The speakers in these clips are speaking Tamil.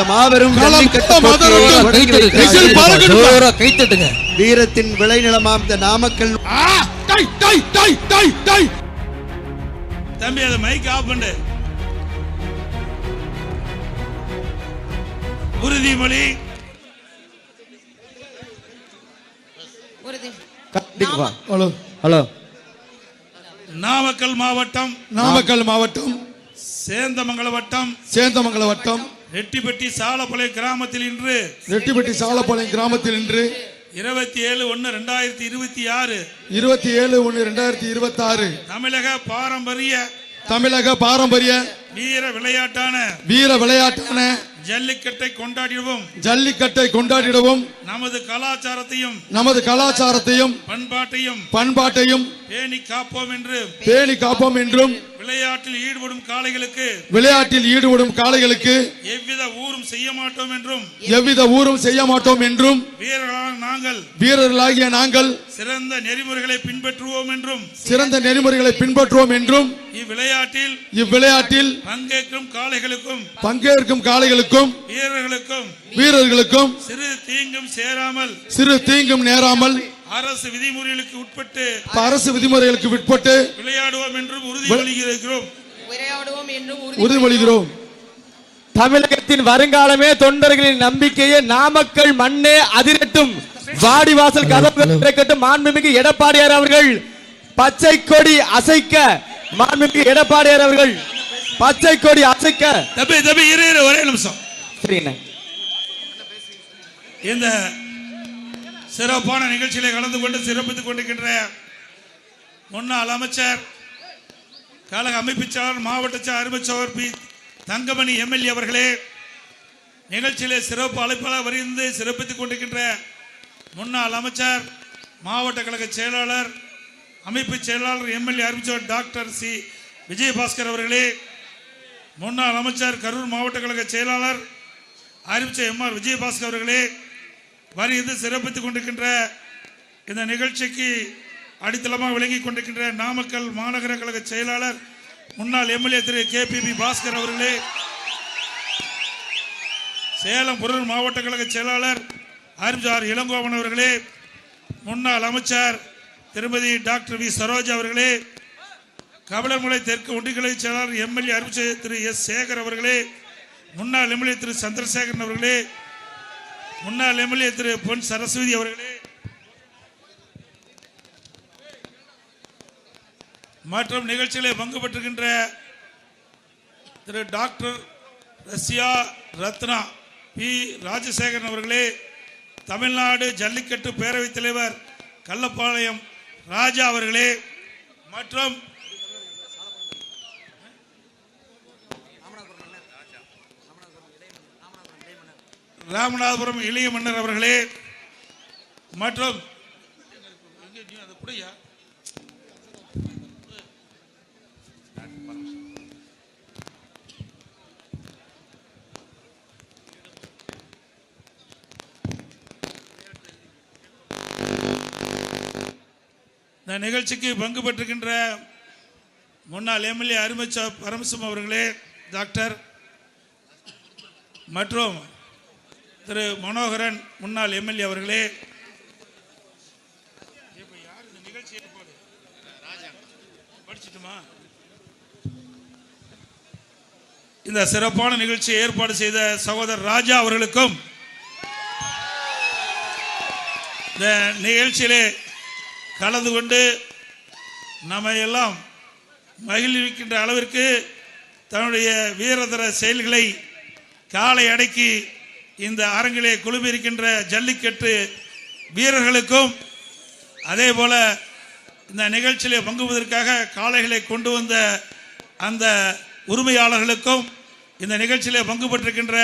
மாபெரும் வீரத்தின் விளைநிலமாம் இந்த நாமக்கல். தம்பி அதை மைக் ஆஃப் பண்ணு. உறுதிமொழி. Hello hello. நாமக்கல் மாவட்டம் சேந்தமங்கல வட்டம் ரெட்டிப்பட்டி சாலப்பாளையம் கிராமத்தில் இன்று 27/1/2026 தமிழக பாரம்பரிய வீர விளையாட்டான ஜல்லிக்கட்டை கொண்டாடிடவும் நமது கலாச்சாரத்தையும் பண்பாட்டையும் பேணி காப்போம் என்றும் விளையாட்டில் ஈடுபடும் காளைகளுக்கு எவ்வித ஊரும் செய்ய மாட்டோம் என்றும் வீரர்களாகிய நாங்கள் சிறந்த நெறிமுறைகளை பின்பற்றுவோம் என்றும் இவ்விளையாட்டில் பங்கேற்கும் காளைகளுக்கும் வீரர்களுக்கும் சிறு தீங்கும் நேராமல் அரசு விதிமுறைகளுக்கு உட்பட்டு விளையாடுவோம் என்றும் உறுதிமொழிகிறோம். தமிழகத்தின் வருங்காலமே தொண்டர்களின் நம்பிக்கையே நாமக்கல் மண்ணே அதிரட்டும், வாடிவாசல் கதவுகள் திறக்கட்டும். மாண்புமிகு எடப்பாடியார் அவர்கள் பச்சை கொடி அசைக்க, மாண்புமிகு எடப்பாடியார் அவர்கள் பச்சை கொடி அசைக்க. ஒரே நிமிஷம். இந்த சிறப்பான நிகழ்ச்சியில கலந்து கொண்டு சிறப்பித்துக் கொண்டிருக்கின்ற முன்னாள் அமைச்சர், கழக அமைப்பு செயலாளர், மாவட்ட அருமைச்சவர் பி தங்கமணி எம்எல்ஏ அவர்களே, நிகழ்ச்சியிலே சிறப்பு அழைப்பாளர் வரிந்து சிறப்பித்துக் கொண்டிருக்கின்ற முன்னாள் அமைச்சர், மாவட்ட கழக செயலாளர், அமைப்பு செயலாளர், எம்எல்ஏ அறிவிச்சவர் டாக்டர் சி விஜயபாஸ்கர் அவர்களே, முன்னாள் அமைச்சர், கரூர் மாவட்ட கழக செயலாளர், அறிவிச்சர் எம் ஆர் விஜயபாஸ்கர் அவர்களே, வரிந்து சிறப்பித்துக் கொண்டிருக்கின்ற இந்த நிகழ்ச்சிக்கு அடித்தளமாக விளங்கிக் கொண்டிருக்கின்ற நாமக்கல் மாநகர கழக செயலாளர், முன்னாள் எம்எல்ஏ திரு KPB பாஸ்கர் அவர்களே, சேலம் பொருள் மாவட்ட கழக செயலாளர் அறிவிச்சார் இளங்கோவன் அவர்களே, முன்னாள் அமைச்சர் திருமதி டாக்டர் வி சரோஜா அவர்களே, கபிலர்மலை தெற்கு ஒன்றிய செயலாளர் எம்எல்ஏ அறிவிச்சர் திரு எஸ் சேகர் அவர்களே, முன்னாள் எம்எல்ஏ திரு சந்திரசேகரன் அவர்களே, முன்னாள் எம்எல்ஏ திரு பொன் சரஸ்வதி அவர்களே, மற்றும் நிகழ்ச்சிகளை பங்கு பெற்றுகின்ற திரு டாக்டர் ரஷ்யா ரத்னா பி ராஜசேகரன் அவர்களே, தமிழ்நாடு ஜல்லிக்கட்டு பேரவைத் தலைவர் கள்ளப்பாளையம் ராஜா அவர்களே, மற்றும் ராமநாதபுரம் இளைய மன்னர் அவர்களே, மற்றும் இந்த நிகழ்ச்சிக்கு பங்கு பெற்றிருக்கின்ற முன்னாள் எம்எல்ஏ அருமைச்சர் பரமசிவம் அவர்களே, டாக்டர், மற்றும் திரு மனோகரன் முன்னாள் எம்எல்ஏ அவர்களே, இந்த சிறப்பான நிகழ்ச்சியை ஏற்பாடு செய்த சகோதரர் ராஜா அவர்களுக்கும், இந்த நிகழ்ச்சியிலே கலந்து கொண்டு நம்ம எல்லாம் மகிழ்விக்கின்ற அளவிற்கு தன்னுடைய வீரதர செயல்களை காலை அடக்கி இந்த அரங்கிலே குழுமியிருக்கின்ற ஜல்லிக்கட்டு வீரர்களுக்கும், அதே போல இந்த நிகழ்ச்சியிலே பங்குவதற்காக காளைகளை கொண்டு வந்த அந்த உரிமையாளர்களுக்கும், இந்த நிகழ்ச்சியிலே பங்கு பெற்றிருக்கின்ற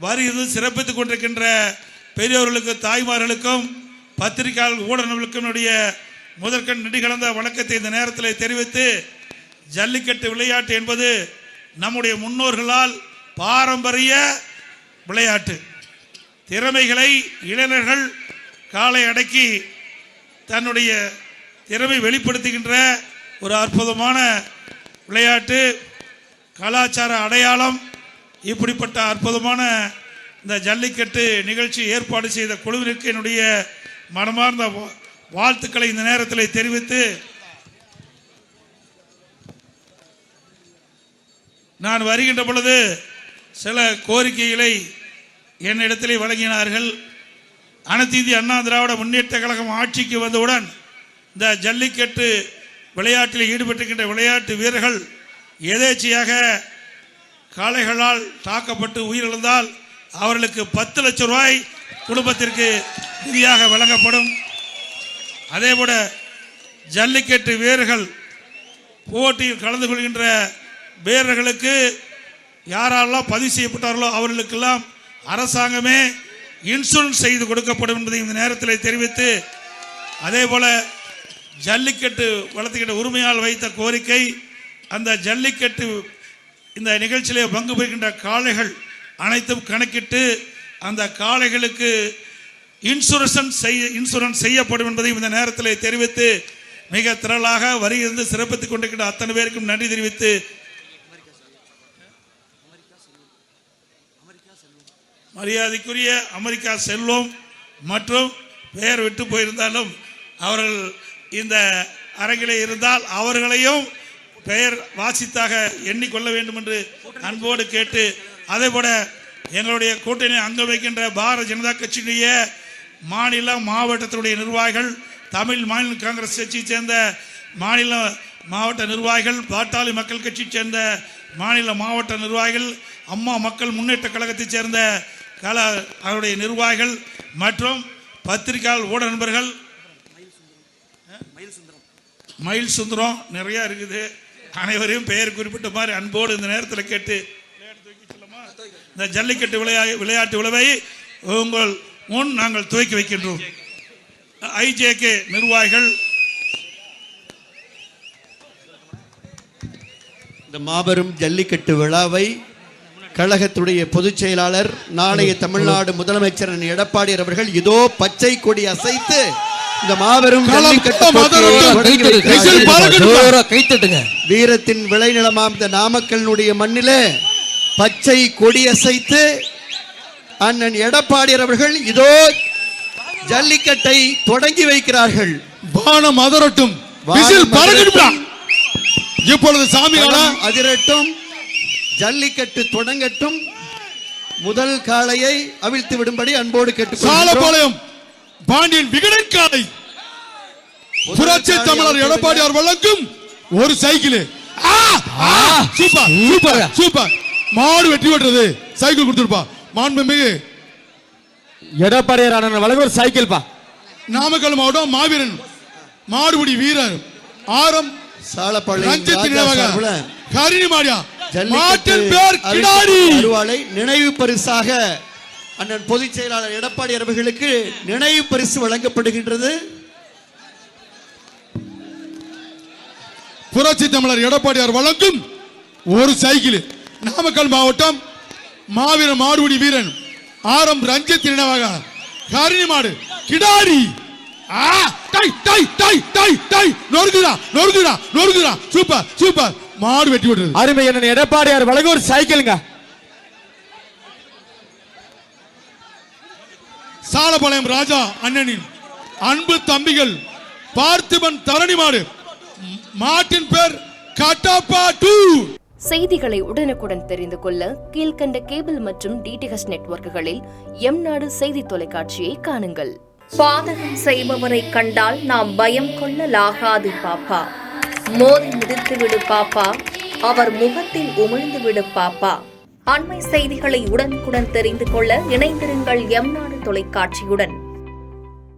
வரிது சிறப்பித்துக் கொண்டிருக்கின்ற பெரியோர்களுக்கு, தாய்மார்களுக்கும், பத்திரிகையாளர், ஊடகங்களுக்கும் முதற்கண் நெடுகலந்த வணக்கத்தை இந்த நேரத்தில் தெரிவித்து, ஜல்லிக்கட்டு விளையாட்டு என்பது நம்முடைய முன்னோர்களால் பாரம்பரிய விளையாட்டு. திறமைகளை இளைஞர்கள் காலை அடக்கி தன்னுடைய திறமை வெளிப்படுத்துகின்ற ஒரு அற்புதமான விளையாட்டு, கலாச்சார அடையாளம். இப்படிப்பட்ட அற்புதமான இந்த ஜல்லிக்கட்டு நிகழ்ச்சி ஏற்பாடு செய்த குழுவிற்கு என்னுடைய மனமார்ந்த வாழ்த்துக்களை இந்த நேரத்தில் தெரிவித்து, நான் வருகின்ற பொழுது சில கோரிக்கைகளை என்னிடத்திலே வழங்கினார்கள். அனைத்து இந்திய அண்ணா திராவிட முன்னேற்ற கழகம் ஆட்சிக்கு வந்தவுடன் இந்த ஜல்லிக்கட்டு விளையாட்டில் ஈடுபட்டிருக்கின்ற விளையாட்டு வீரர்கள் எதேச்சையாக காளைகளால் தாக்கப்பட்டு உயிரிழந்தால் அவர்களுக்கு 10 லட்சம் ரூபாய் குடும்பத்திற்கு நிதியாக வழங்கப்படும். அதேபோல ஜல்லிக்கட்டு வீரர்கள் போட்டியில் கலந்து கொள்கின்ற வீரர்களுக்கு யாரெல்லாம் பதிவு செய்யப்பட்டார்களோ அவர்களுக்கெல்லாம் அரசாங்கமே இன்சூரன்ஸ் செய்து கொடுக்கப்படும் என்பதை இந்த நேரத்தில் தெரிவித்து, அதே போல ஜல்லிக்கட்டு வளர்த்துக்கிட்ட உரிமையால் வைத்த கோரிக்கை, அந்த ஜல்லிக்கட்டு இந்த நிகழ்ச்சியிலே பங்கு பெறுகின்ற காளைகள் அனைத்தும் கணக்கிட்டு அந்த காளைகளுக்கு இன்சூரன்ஸ் செய்யப்படும் என்பதையும் இந்த நேரத்தில் தெரிவித்து, மிக திரளாக வருகிறது சிறப்பித்துக் கொண்டிருக்கின்ற அத்தனை பேருக்கும் நன்றி தெரிவித்து, மரியாதைக்குரிய அமெரிக்கா செல்வம் மற்றும் பெயர் விட்டு போயிருந்தாலும் அவர்கள் இந்த அரங்கிலே இருந்தால் அவர்களையும் பெயர் வாசித்தாக எண்ணிக்கொள்ள வேண்டும் என்று அன்போடு கேட்டு, அதே போல எங்களுடைய கூட்டணி அங்க வைக்கின்ற பாரதிய ஜனதா கட்சியினுடைய மாநில மாவட்டத்தினுடைய நிர்வாகிகள், தமிழ் மாநில காங்கிரஸ் கட்சியை சேர்ந்த மாநில மாவட்ட நிர்வாகிகள், பாட்டாளி மக்கள் கட்சியை சேர்ந்த மாநில மாவட்ட நிர்வாகிகள், அம்மா மக்கள் முன்னேற்ற கழகத்தைச் சேர்ந்த அவருடைய நிர்வாகிகள் மற்றும் பத்திரிகையாளர் ஊடக நண்பர்கள், மயில் சுந்தரம் நிறைய இருக்குது, அனைவரையும் பெயர் குறிப்பிட்ட மாதிரி அன்போடு இந்த நேரத்தில் கேட்டு, இந்த ஜல்லிக்கட்டு விளையாட்டு விழாவை உங்கள் முன் நாங்கள் துவக்கி வைக்கின்றோம். ஐஜேகே நிர்வாகிகள், இந்த மாபெரும் ஜல்லிக்கட்டு விழாவை கழகத்துடைய பொதுச் செயலாளர், நாளைய தமிழ்நாடு முதலமைச்சர் எடப்பாடியார் அவர்கள் இதோ பச்சை கொடி அசைத்து இந்த மாபெரும் வீரத்தின் விளைநிலமாம் இந்த நாமக்கல்னுடைய மண்ணிலே பச்சை கொடி அசைத்து அண்ணன் எடப்பாடியார் அவர்கள் இதோ ஜல்லிக்கட்டை தொடங்கி வைக்கிறார்கள். வானம் அதிரட்டும், இப்பொழுது சாமியாரம் அதிரட்டும், ஜல்லிக்கட்டு தொடங்கட்டும், முதல் காளையை அவிழ்த்து விடும்படி அன்போடு கேட்டுக்கொள்கிறோம். பாண்டியன் விகடன் காளை புரட்சி தமிழர் எடப்பாடியார் வழங்கும் ஒரு சைக்கிள். சூப்பர் சூப்பர் சூப்பர், மாடு வெற்றி பெற்றது, சைக்கிள் கொடுத்துருப்பா. மாண்புமிகு எடப்பாடியார் அண்ணன் வழங்கும் ஒரு சைக்கிள் பா. நாமக்கல் மாவட்டம் மாவீரன் மாடுபிடி வீரர் ஆரம் கரிணி மாடியா நினைவு பரிசாக அண்ணன் பொதுச் செயலாளர் எடப்பாடி அவர்களுக்கு நினைவு பரிசு வழங்கப்படுகின்றது. புரட்சி தமிழர் எடப்பாடியார் வழங்கும் ஒரு சைக்கிள். நாமக்கல் மாவட்டம் மாவீரன் மாடுபிடி வீரன் ஆரம் ரஞ்சித் நினைவாக கரிணி மாடு கிடாரி. சூப்பர் சூப்பர், மாடு வெட்டி விடுறது. அருமை அண்ணன் எடப்பாடியார் வழங்க ஒரு சைக்கிள்ங்க. சாலபாளையம் ராஜா அண்ணனின் அன்பு தம்பிகள் பார்த்திபன் தரணி மாடு, மாட்டின் பேர் கட்டப்பா 2. செய்திகளை உடனுக்குடன் தெரிந்து கொள்ள கீழ்கண்ட கேபிள் மற்றும் டிடிஎச் நெட்வொர்க்குகளில் எம்-நாடு செய்தி தொலைக்காட்சியை காணுங்கள். பாதகம் செய்பவரை கண்டால் நாம் பயம் கொள்ளலாகாது பாப்பா. மோதி மிதித்துவிடு பாப்பா, அவர் முகத்தில் உமிழ்ந்து விடு பாப்பா. அண்மை செய்திகளை உடனுக்குடன் தெரிந்து கொள்ள இணைந்திருங்கள் எம்-நாடு தொலைக்காட்சியுடன்.